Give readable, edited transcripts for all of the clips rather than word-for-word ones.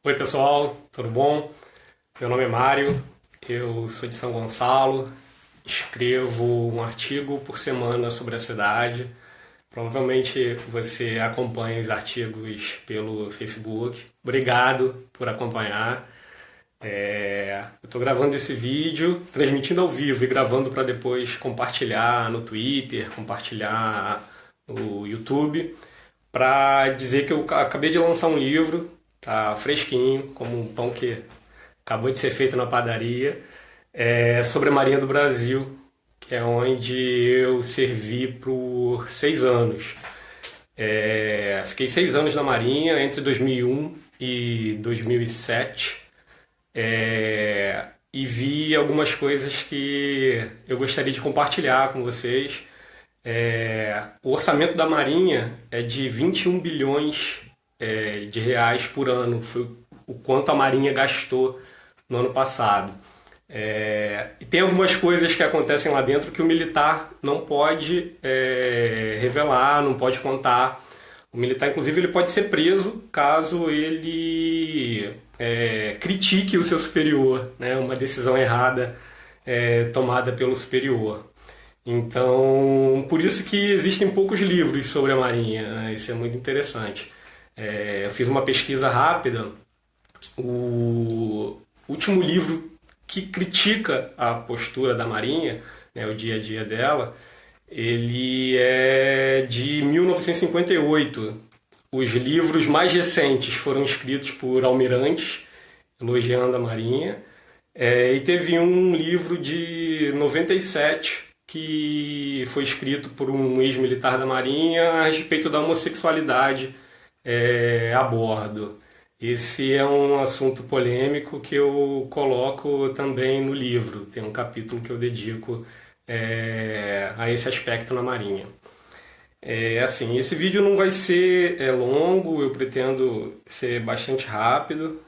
Oi pessoal, tudo bom? Meu nome é Mário, eu sou de São Gonçalo, escrevo um artigo por semana sobre a cidade. Provavelmente você acompanha os artigos pelo Facebook. Obrigado por acompanhar. Eu estou gravando esse vídeo, transmitindo ao vivo e gravando para depois compartilhar no Twitter, compartilhar no YouTube, para dizer que eu acabei de lançar um livro, tá fresquinho, como um pão que acabou de ser feito na padaria, sobre a Marinha do Brasil, que é onde eu servi por 6 anos. Fiquei 6 anos na Marinha, entre 2001 e 2007, e vi algumas coisas que eu gostaria de compartilhar com vocês. O orçamento da Marinha é de 21 bilhões de reais por ano, foi o quanto a Marinha gastou no ano passado. E tem algumas coisas que acontecem lá dentro que o militar não pode revelar, não pode contar. O militar, inclusive, ele pode ser preso caso ele critique o seu superior, né? Uma decisão errada tomada pelo superior. Então, por isso que existem poucos livros sobre a Marinha, né? Isso é muito interessante. Eu fiz uma pesquisa rápida. O último livro que critica a postura da Marinha, né, o dia a dia dela, ele é de 1958. Os livros mais recentes foram escritos por almirantes, elogiando a Marinha. E teve um livro de 97 que foi escrito por um ex-militar da Marinha a respeito da homossexualidade a bordo. Esse é um assunto polêmico que eu coloco também no livro. Tem um capítulo que eu dedico a esse aspecto na Marinha. Assim, esse vídeo não vai ser longo, eu pretendo ser bastante rápido.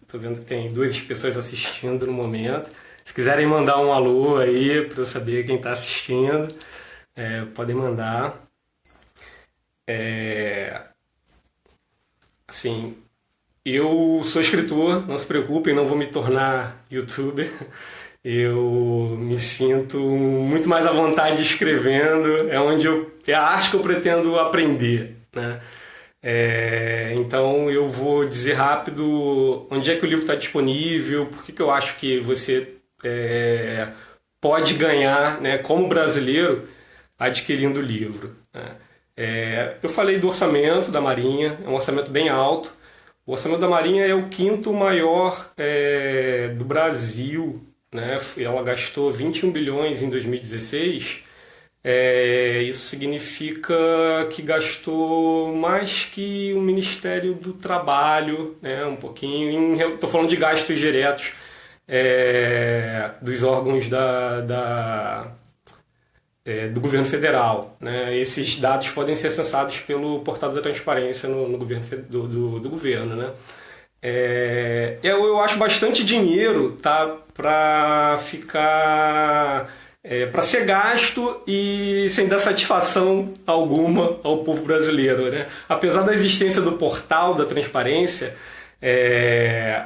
Tô vendo que tem 2 pessoas assistindo no momento. Se quiserem mandar um alô aí para eu saber quem está assistindo, podem mandar. Assim, eu sou escritor, não se preocupem, não vou me tornar youtuber. Eu me sinto muito mais à vontade escrevendo, é onde é a arte que eu pretendo aprender, né? Então eu vou dizer rápido onde é que o livro está disponível, por que eu acho que você pode ganhar, né, como brasileiro adquirindo o livro, né? Eu falei do orçamento da Marinha, é um orçamento bem alto. O orçamento da Marinha é o quinto maior do Brasil, né? Ela gastou 21 bilhões em 2016. Isso significa que gastou mais que o Ministério do Trabalho, né? Um pouquinho. Estou falando de gastos diretos dos órgãos do governo federal, né? Esses dados podem ser acessados pelo portal da transparência no governo do governo, né? Eu acho bastante dinheiro, tá, para ficar para ser gasto e sem dar satisfação alguma ao povo brasileiro, né? Apesar da existência do portal da transparência,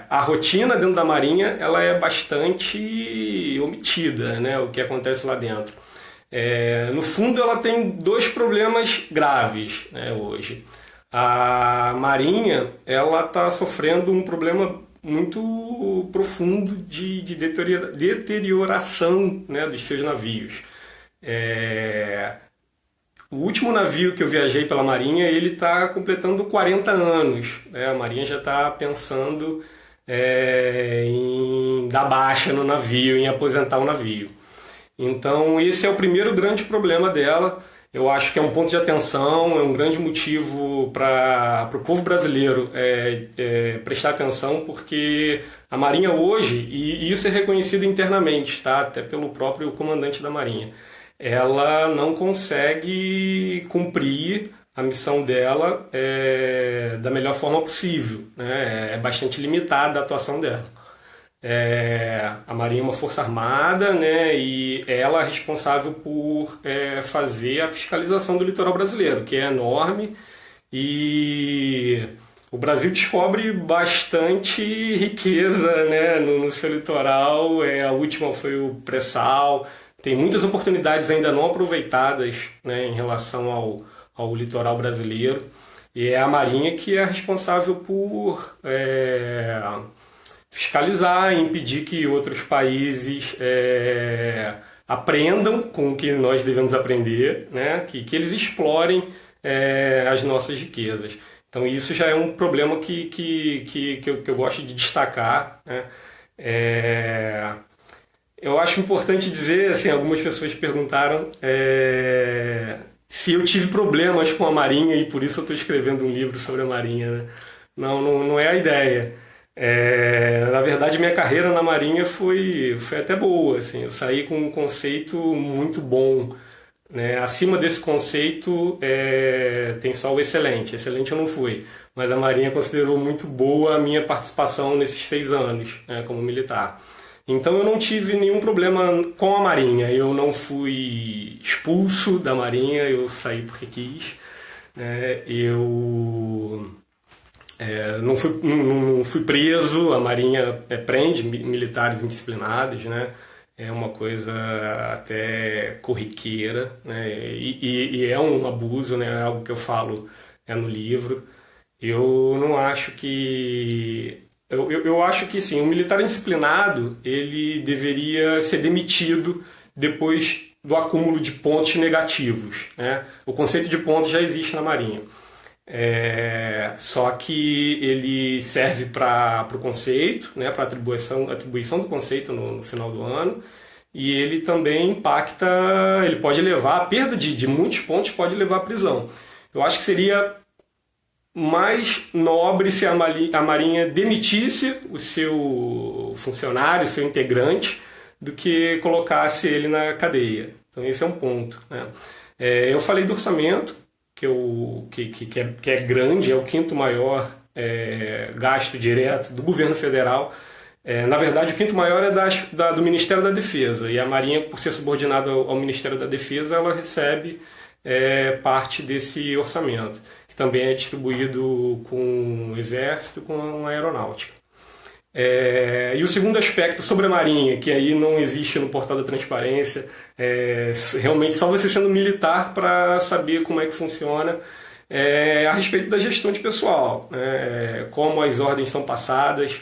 a rotina dentro da Marinha ela é bastante omitida, né? O que acontece lá dentro. No fundo, ela tem 2 problemas graves, né, hoje. A Marinha ela está sofrendo um problema muito profundo de deterioração, né, dos seus navios. O último navio que eu viajei pela Marinha, ele está completando 40 anos. Né? A Marinha já está pensando em dar baixa no navio, em aposentar o navio. Então, esse é o primeiro grande problema dela. Eu acho que é um ponto de atenção, é um grande motivo para o povo brasileiro prestar atenção, porque a Marinha hoje, e isso é reconhecido internamente, tá? Até pelo próprio comandante da Marinha, ela não consegue cumprir a missão dela da melhor forma possível, né? É bastante limitada a atuação dela. A Marinha é uma força armada, né, e ela é responsável por fazer a fiscalização do litoral brasileiro, que é enorme, e o Brasil descobre bastante riqueza, né, no seu litoral. A última foi o pré-sal. Tem muitas oportunidades ainda não aproveitadas, né, em relação ao litoral brasileiro. E é a Marinha que é responsável por fiscalizar e impedir que outros países aprendam com o que nós devemos aprender, né, que eles explorem as nossas riquezas. Então isso já é um problema que eu gosto de destacar, né? Eu acho importante dizer, assim, algumas pessoas perguntaram se eu tive problemas com a Marinha e por isso eu estou escrevendo um livro sobre a Marinha, né? Não é a ideia. Na verdade, minha carreira na Marinha foi até boa, assim, eu saí com um conceito muito bom, né? Acima desse conceito tem só o excelente. Excelente eu não fui, mas a Marinha considerou muito boa a minha participação nesses 6 anos, né, como militar. Então eu não tive nenhum problema com a Marinha. Eu não fui expulso da Marinha, eu saí porque quis, né? Eu não fui preso. A Marinha prende militares indisciplinados, né? É uma coisa até corriqueira, né? E é um abuso, né? É algo que eu falo no livro. Eu não acho que... Eu acho que sim, um militar indisciplinado ele deveria ser demitido depois do acúmulo de pontos negativos, né? O conceito de pontos já existe na Marinha. Só que ele serve para o conceito, né, para atribuição do conceito no final do ano, e ele também impacta, ele pode levar, a perda de muitos pontos pode levar à prisão. Eu acho que seria mais nobre se a Marinha demitisse o seu funcionário, o seu integrante, do que colocasse ele na cadeia. Então esse é um ponto, né? Eu falei do orçamento, que é grande, é o 5º maior gasto direto do governo federal. Na verdade, o 5º maior é do Ministério da Defesa, e a Marinha, por ser subordinada ao Ministério da Defesa, ela recebe parte desse orçamento, que também é distribuído com o Exército e com a Aeronáutica. E o segundo aspecto sobre a Marinha, que aí não existe no portal da transparência, realmente só você sendo militar para saber como é que funciona, a respeito da gestão de pessoal, né? Como as ordens são passadas.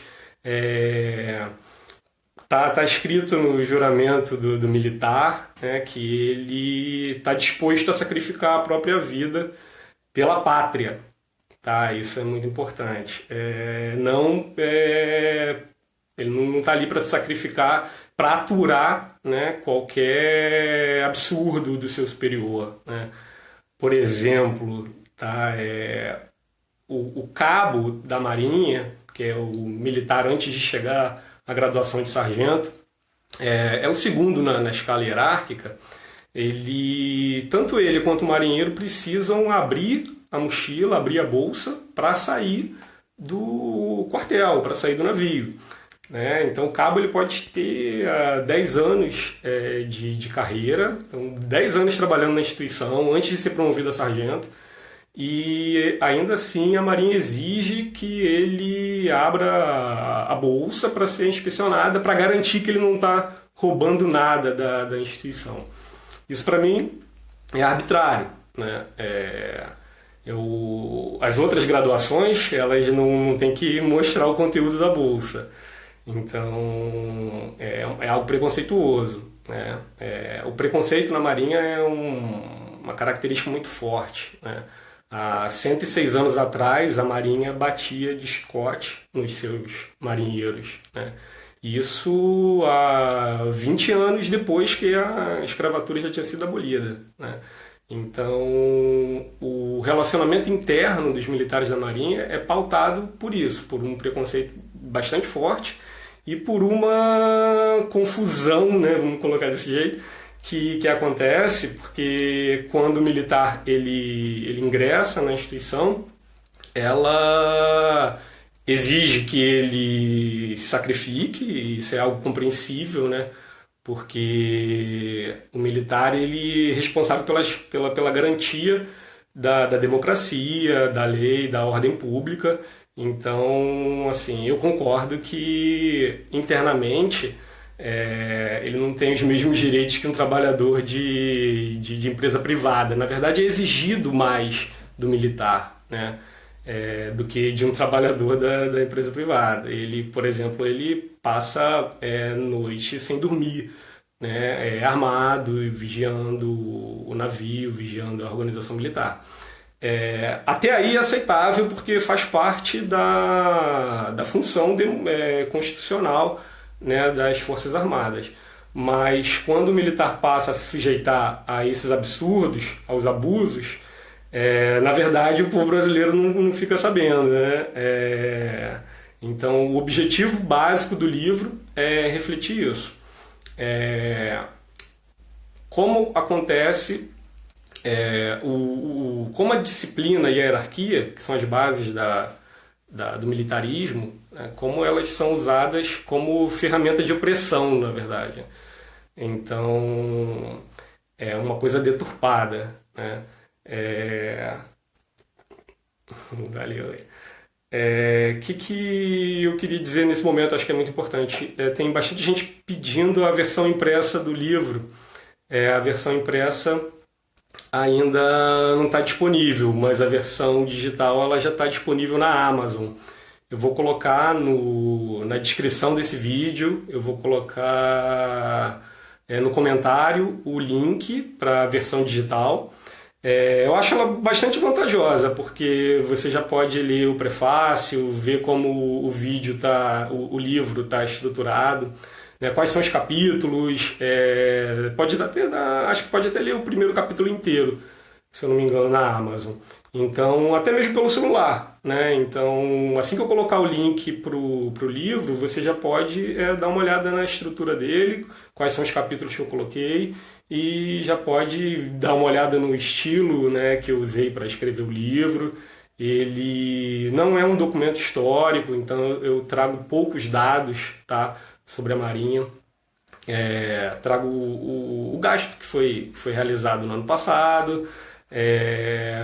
Tá escrito no juramento do militar, né, que ele está disposto a sacrificar a própria vida pela pátria. Tá, isso é muito importante. Ele não está ali para se sacrificar, para aturar, né, qualquer absurdo do seu superior, né? Por exemplo, tá, o cabo da Marinha, que é o militar antes de chegar à graduação de sargento, é o segundo na escala hierárquica. Tanto ele quanto o marinheiro precisam abrir a mochila, abrir a bolsa para sair do quartel, para sair do navio, né? Então o cabo ele pode ter 10 anos de carreira, então 10 anos trabalhando na instituição antes de ser promovido a sargento, e ainda assim a Marinha exige que ele abra a bolsa para ser inspecionada, para garantir que ele não está roubando nada da instituição. Isso para mim é arbitrário, né? As outras graduações, elas não têm que mostrar o conteúdo da bolsa. Então, é algo preconceituoso, né? O preconceito na Marinha é uma característica muito forte, né? Há 106 anos atrás, a Marinha batia de chicote nos seus marinheiros, né? Isso há 20 anos depois que a escravatura já tinha sido abolida, né? Então, o relacionamento interno dos militares da Marinha é pautado por isso, por um preconceito bastante forte e por uma confusão, né, vamos colocar desse jeito, que acontece, porque quando o militar ele ingressa na instituição, ela exige que ele se sacrifique, e isso é algo compreensível, né? Porque o militar ele é responsável pela garantia da democracia, da lei, da ordem pública. Então, assim, eu concordo que internamente ele não tem os mesmos direitos que um trabalhador de empresa privada. Na verdade, é exigido mais do militar, né? Do que de um trabalhador da empresa privada. Ele, por exemplo, ele passa noite sem dormir, né? Armado, vigiando o navio, vigiando a organização militar. Até aí é aceitável porque faz parte da função constitucional, né, das Forças Armadas. Mas quando o militar passa a se sujeitar a esses absurdos, aos abusos, na verdade o povo brasileiro não fica sabendo, né? Então o objetivo básico do livro é refletir isso. Como acontece, como a disciplina e a hierarquia, que são as bases do militarismo, né, como elas são usadas como ferramenta de opressão, na verdade. Então, é uma coisa deturpada, né? Valeu. Que eu queria dizer nesse momento, acho que é muito importante. Tem bastante gente pedindo a versão impressa do livro. A versão impressa ainda não está disponível, mas a versão digital ela já está disponível na Amazon. Eu vou colocar na descrição desse vídeo, eu vou colocar no comentário o link para a versão digital. Eu acho ela bastante vantajosa, porque você já pode ler o prefácio, ver como o livro está estruturado, né, quais são os capítulos, acho que pode até ler o primeiro capítulo inteiro, se eu não me engano, na Amazon. Então, até mesmo pelo celular, né? Então, assim que eu colocar o link pro livro, você já pode dar uma olhada na estrutura dele, quais são os capítulos que eu coloquei, e já pode dar uma olhada no estilo, né, que eu usei para escrever o livro. Ele não é um documento histórico, então eu trago poucos dados, tá, sobre a Marinha. Trago o gasto que foi realizado no ano passado,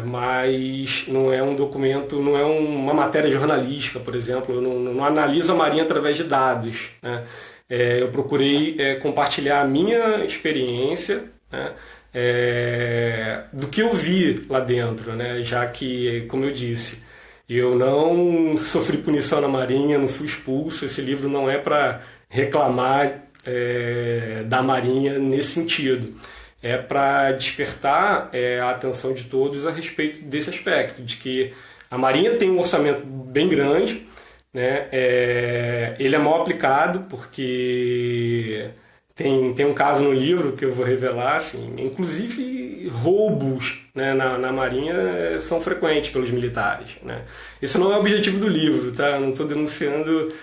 mas não é um documento, não é uma matéria jornalística, por exemplo. Eu não analiso a Marinha através de dados, né? Eu procurei compartilhar a minha experiência, né, do que eu vi lá dentro, né? Já que, como eu disse, eu não sofri punição na Marinha, não fui expulso. Esse livro não é para reclamar da Marinha nesse sentido. É para despertar a atenção de todos a respeito desse aspecto, de que a Marinha tem um orçamento bem grande, né? Ele é mal aplicado, porque tem um caso no livro que eu vou revelar, assim, inclusive roubos, né, na Marinha são frequentes pelos militares, né? Esse não é o objetivo do livro, tá? Eu não estou denunciando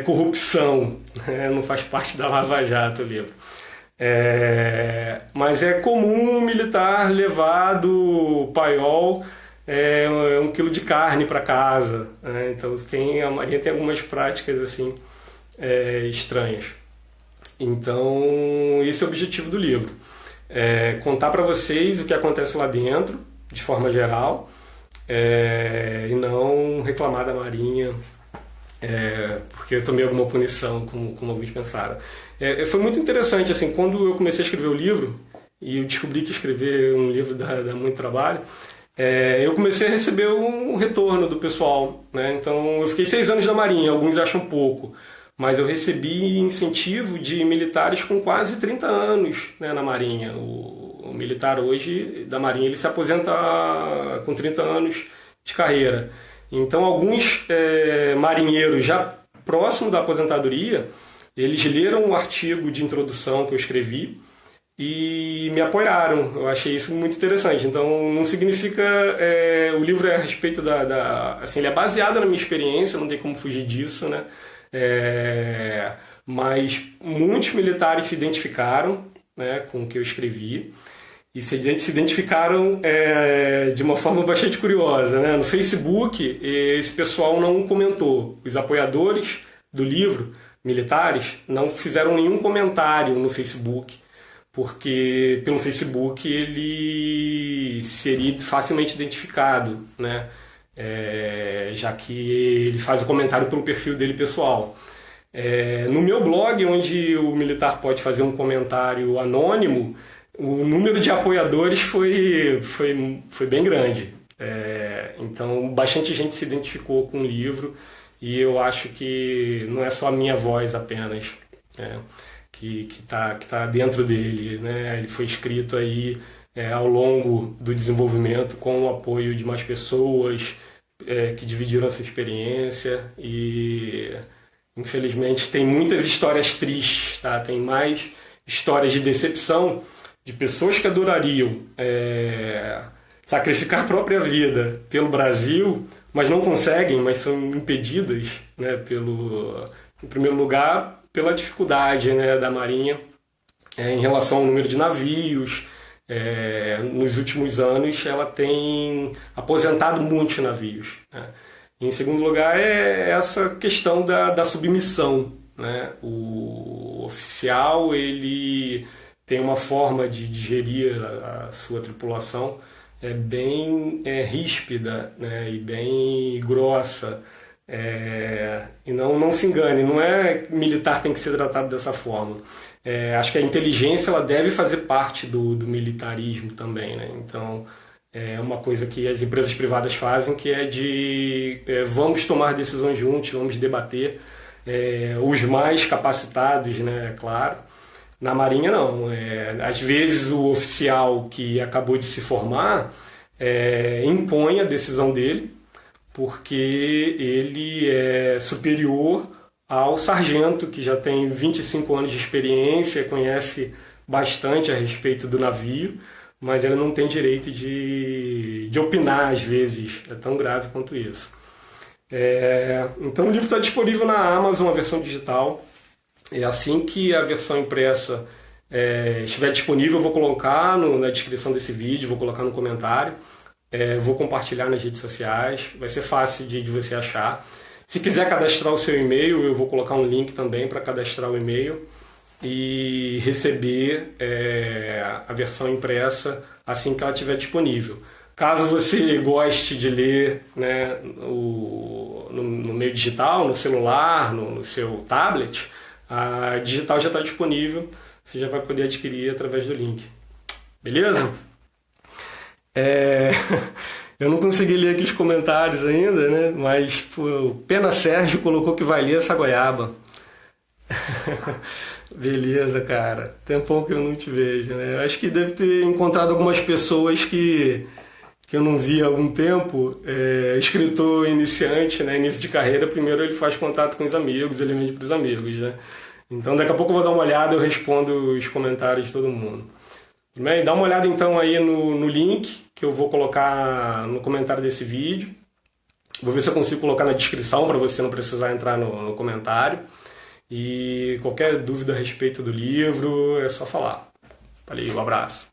corrupção, né? Não faz parte da Lava Jato o livro. Mas é comum um militar levar do paiol 1 quilo de carne para casa, né? Então a Marinha tem algumas práticas assim estranhas. Então esse é o objetivo do livro, contar para vocês o que acontece lá dentro de forma geral, e não reclamar da Marinha porque eu tomei alguma punição, como alguns pensaram. Foi muito interessante, assim, quando eu comecei a escrever o livro, e eu descobri que escrever um livro dá muito trabalho, eu comecei a receber um retorno do pessoal, né? Então eu fiquei 6 anos na Marinha, alguns acham pouco, mas eu recebi incentivo de militares com quase 30 anos, né, na Marinha. O militar hoje da Marinha ele se aposenta com 30 anos de carreira. Então alguns marinheiros já próximo da aposentadoria, eles leram o artigo de introdução que eu escrevi e me apoiaram. Eu achei isso muito interessante. Então não significa... o livro é a respeito assim, ele é baseado na minha experiência, não tem como fugir disso, né? Mas muitos militares se identificaram, né, com o que eu escrevi. E se identificaram de uma forma bastante curiosa, né? No Facebook, esse pessoal não comentou. Os apoiadores do livro, militares, não fizeram nenhum comentário no Facebook, porque pelo Facebook ele seria facilmente identificado, né? Já que ele faz o comentário pelo perfil dele pessoal. No meu blog, onde o militar pode fazer um comentário anônimo, o número de apoiadores foi bem grande. Então, bastante gente se identificou com o livro e eu acho que não é só a minha voz apenas, né, que tá dentro dele, né? Ele foi escrito aí ao longo do desenvolvimento com o apoio de mais pessoas que dividiram a sua experiência e, infelizmente, tem muitas histórias tristes, tá? Tem mais histórias de decepção de pessoas que adorariam sacrificar a própria vida pelo Brasil, mas não conseguem, mas são impedidas, né, em primeiro lugar, pela dificuldade, né, da Marinha em relação ao número de navios. Nos últimos anos, ela tem aposentado muitos navios, né? Em segundo lugar, essa questão da submissão, né? O oficial ele tem uma forma de gerir a sua tripulação bem ríspida, né? E bem grossa. E não se engane, não é militar tem que ser tratado dessa forma. Acho que a inteligência ela deve fazer parte do militarismo também, né? Então, é uma coisa que as empresas privadas fazem, que é vamos tomar decisões juntos, vamos debater, os mais capacitados, né? Claro. Na Marinha, não. Às vezes, o oficial que acabou de se formar impõe a decisão dele, porque ele é superior ao sargento, que já tem 25 anos de experiência, conhece bastante a respeito do navio, mas ele não tem direito de opinar, às vezes. É tão grave quanto isso. Então o livro está disponível na Amazon, a versão digital. Assim que a versão impressa estiver disponível, eu vou colocar na descrição desse vídeo, vou colocar no comentário, vou compartilhar nas redes sociais, vai ser fácil de você achar. Se quiser cadastrar o seu e-mail, eu vou colocar um link também para cadastrar o e-mail e receber a versão impressa assim que ela estiver disponível. Caso você goste de ler, né, no meio digital, no celular, no seu tablet, a digital já está disponível, você já vai poder adquirir através do link. Beleza? Eu não consegui ler aqui os comentários ainda, né? Mas o Pena Sérgio colocou que vai ler essa goiaba. Beleza, cara. Tempão que eu não te vejo, né? Eu acho que deve ter encontrado algumas pessoas que eu não vi há algum tempo. Escritor iniciante, né? Início de carreira, primeiro ele faz contato com os amigos, ele vende para os amigos, né? Então daqui a pouco eu vou dar uma olhada e eu respondo os comentários de todo mundo. Bem, dá uma olhada então aí no link que eu vou colocar no comentário desse vídeo. Vou ver se eu consigo colocar na descrição para você não precisar entrar no comentário. E qualquer dúvida a respeito do livro é só falar. Valeu, um abraço.